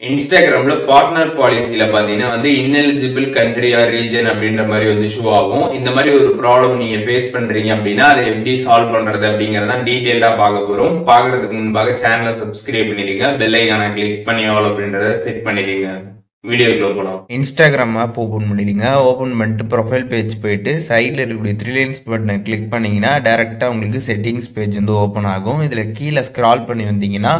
இன்ஸ்டாகிராம்ல பார்ட்னர் பாலிசில பாத்தீங்கன்னா ineligible country or region அப்படின்ற மாதிரி ஷோ ஆகும். இந்த மாதிரி ஒரு ப்ராப்ளம் நீங்க ஃபேஸ் பண்றீங்க அப்படின்னா அதை எப்படி சால்வ் பண்றது அப்படிங்கறத டீடைலா பார்க்க போறோம். பார்க்கிறதுக்கு முன்பாக சேனலை சப்ஸ்கிரைப் பண்ணிடுங்க, பெல் ஐகானை கிளிக் பண்ணி ஆல் அப்படின்றத செட் பண்ணிடுங்க. வீடியோக்குள்ள போலாம். இன்ஸ்டாகிராம் ஆப் ஓபன் பண்ணிடுங்க. ஓபன் பண்ணிட்டு ப்ரொஃபைல் பேஜ் போயிட்டு சைடில் இருக்கக்கூடிய த்ரீ லைன்ஸ் பட்டனை கிளிக் பண்ணீங்கன்னா டைரக்டா உங்களுக்கு செட்டிங்ஸ் பேஜ் ஓபன் ஆகும். இதுல கீழே ஸ்க்ரால் பண்ணி வந்தீங்கன்னா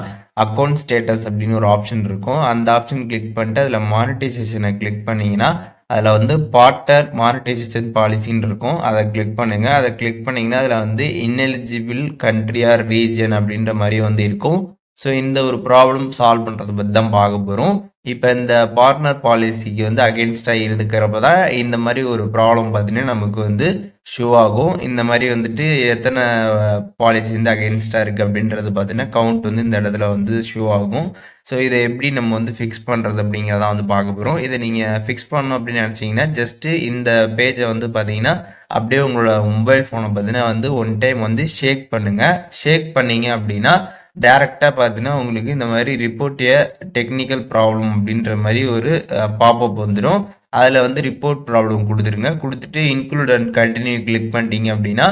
அக்கௌண்ட் ஸ்டேட்டஸ் அப்படின்னு ஒரு ஆப்ஷன் இருக்கும். அந்த ஆப்ஷன் கிளிக் பண்ணிட்டு அதில் மானிட்டைசேஷனை கிளிக் பண்ணீங்கன்னா அதில் பார்ட்னர் மானிட்டைசேஷன் பாலிசின்னு இருக்கும். அதை கிளிக் பண்ணுங்க. அதை கிளிக் பண்ணீங்கன்னா அதில் ineligible country or region அப்படின்ற மாதிரி இருக்கும். ஸோ இந்த ஒரு ப்ராப்ளம் சால்வ் பண்ணுறதை பற்றி தான் பார்க்க போகிறோம். இப்போ இந்த பார்ட்னர் பாலிசிக்கு அகெயின்ஸ்டாக இருக்கிறப்ப தான் இந்த மாதிரி ஒரு ப்ராப்ளம் பார்த்தீங்கன்னா நமக்கு ஷோ ஆகும். இந்த மாதிரி எத்தனை பாலிசி அகெயின்ஸ்டாக இருக்குது அப்படின்றது பார்த்தீங்கன்னா கவுண்ட் இந்த இடத்துல ஷோ ஆகும். ஸோ இதை எப்படி நம்ம ஃபிக்ஸ் பண்ணுறது அப்படிங்கிறத பார்க்க போகிறோம். இதை நீங்கள் ஃபிக்ஸ் பண்ணணும் அப்படின்னு நினச்சிங்கன்னா ஜஸ்ட்டு இந்த பேஜை பார்த்தீங்கன்னா அப்படியே உங்களோட மொபைல் ஃபோனை பார்த்தீங்கன்னா ஒன் டைம் ஷேக் பண்ணுங்கள். ஷேக் பண்ணீங்க அப்படின்னா டைரக்டாக பார்த்தீங்கன்னா உங்களுக்கு இந்த மாதிரி ரிப்போர்ட் ஏ டெக்னிக்கல் ப்ராப்ளம் அப்படின்ற மாதிரி ஒரு பாப்அப் வந்துடும். அதில் ரிப்போர்ட் ப்ராப்ளம் கொடுத்துருங்க. கொடுத்துட்டு இன்க்ளூட் அண்ட் கண்டினியூ கிளிக் பண்ணிட்டீங்க அப்படின்னா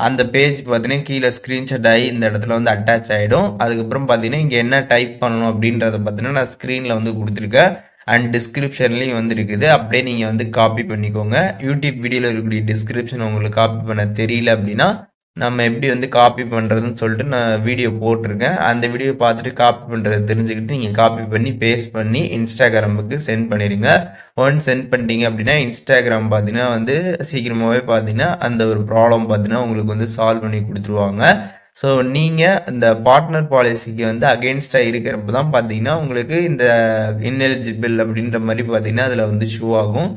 அந்த பேஜ் பார்த்தீங்கன்னா கீழே ஸ்க்ரீன்ஷாட் ஆகி இந்த இடத்துல அட்டாச் ஆகிடும். அதுக்கப்புறம் பார்த்தீங்கன்னா இங்கே என்ன டைப் பண்ணணும் அப்படின்றத பார்த்தீங்கன்னா நான் ஸ்க்ரீனில் கொடுத்துருக்கேன். அண்ட் டிஸ்கிரிப்ஷன்லேயும் இருக்குது. அப்படியே நீங்கள் காப்பி பண்ணிக்கோங்க. யூடியூப் வீடியோவில் இருக்கக்கூடிய டிஸ்கிரிப்ஷன் உங்களுக்கு காப்பி பண்ண தெரியல அப்படின்னா நம்ம எப்படி காப்பி பண்ணுறதுன்னு சொல்லிட்டு நான் வீடியோ போட்டிருக்கேன். அந்த வீடியோ பார்த்துட்டு காப்பி பண்ணுறதை தெரிஞ்சுக்கிட்டு நீங்கள் காப்பி பண்ணி பேஸ்ட் பண்ணி இன்ஸ்டாகிராமுக்கு சென்ட் பண்ணிடுங்க. ஒன்ஸ் சென்ட் பண்ணிட்டீங்க அப்படின்னா இன்ஸ்டாகிராம் பார்த்தீங்கன்னா சீக்கிரமாகவே பார்த்தீங்கன்னா அந்த ஒரு ப்ராப்ளம் பார்த்தீங்கன்னா உங்களுக்கு சால்வ் பண்ணி கொடுத்துருவாங்க. ஸோ நீங்கள் இந்த பார்ட்னர் பாலிசிக்கு அகெயின்ஸ்டாக இருக்கிறப்ப தான் பார்த்தீங்கன்னா உங்களுக்கு இந்த ineligible அப்படின்ற மாதிரி பார்த்தீங்கன்னா அதில் ஷோ ஆகும்.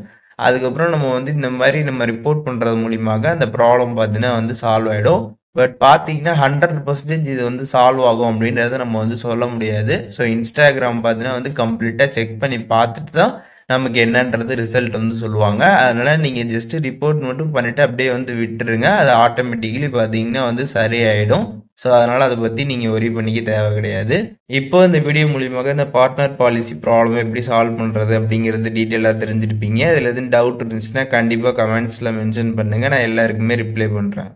அதுக்கப்புறம் நம்ம இந்த மாதிரி நம்ம ரிப்போர்ட் பண்ணுறது மூலியமாக அந்த ப்ராப்ளம் பார்த்தீங்கன்னா சால்வ் ஆகிடும். பட் பார்த்தீங்கன்னா 100% இது சால்வ் ஆகும் அப்படின்றத நம்ம சொல்ல முடியாது. ஸோ இன்ஸ்டாகிராம் பார்த்தீங்கன்னா கம்ப்ளீட்டாக செக் பண்ணி பார்த்துட்டு தான் நமக்கு என்னன்றது ரிசல்ட் சொல்லுவாங்க. அதனால் நீங்கள் ஜஸ்ட் ரிப்போர்ட் மட்டும் பண்ணிவிட்டு அப்படியே விட்டுருங்க. அது ஆட்டோமேட்டிக்கலி பார்த்தீங்கன்னா சரியாயிடும். ஸோ அதனால் அதை பற்றி நீங்கள் ஒரி பண்ணிக்க தேவை கிடையாது. இப்போ இந்த வீடியோ மூலியமாக இந்த பார்ட்னர் பாலிசி ப்ராப்ளம் எப்படி சால்வ் பண்ணுறது அப்படிங்கிறது டீட்டெயிலாக தெரிஞ்சிருப்பீங்க. இதில் எதுவும் டவுட் இருந்துச்சுன்னா கண்டிப்பாக கமெண்ட்ஸில் மென்ஷன் பண்ணுங்கள். நான் எல்லாருக்குமே ரிப்ளை பண்ணுறேன்.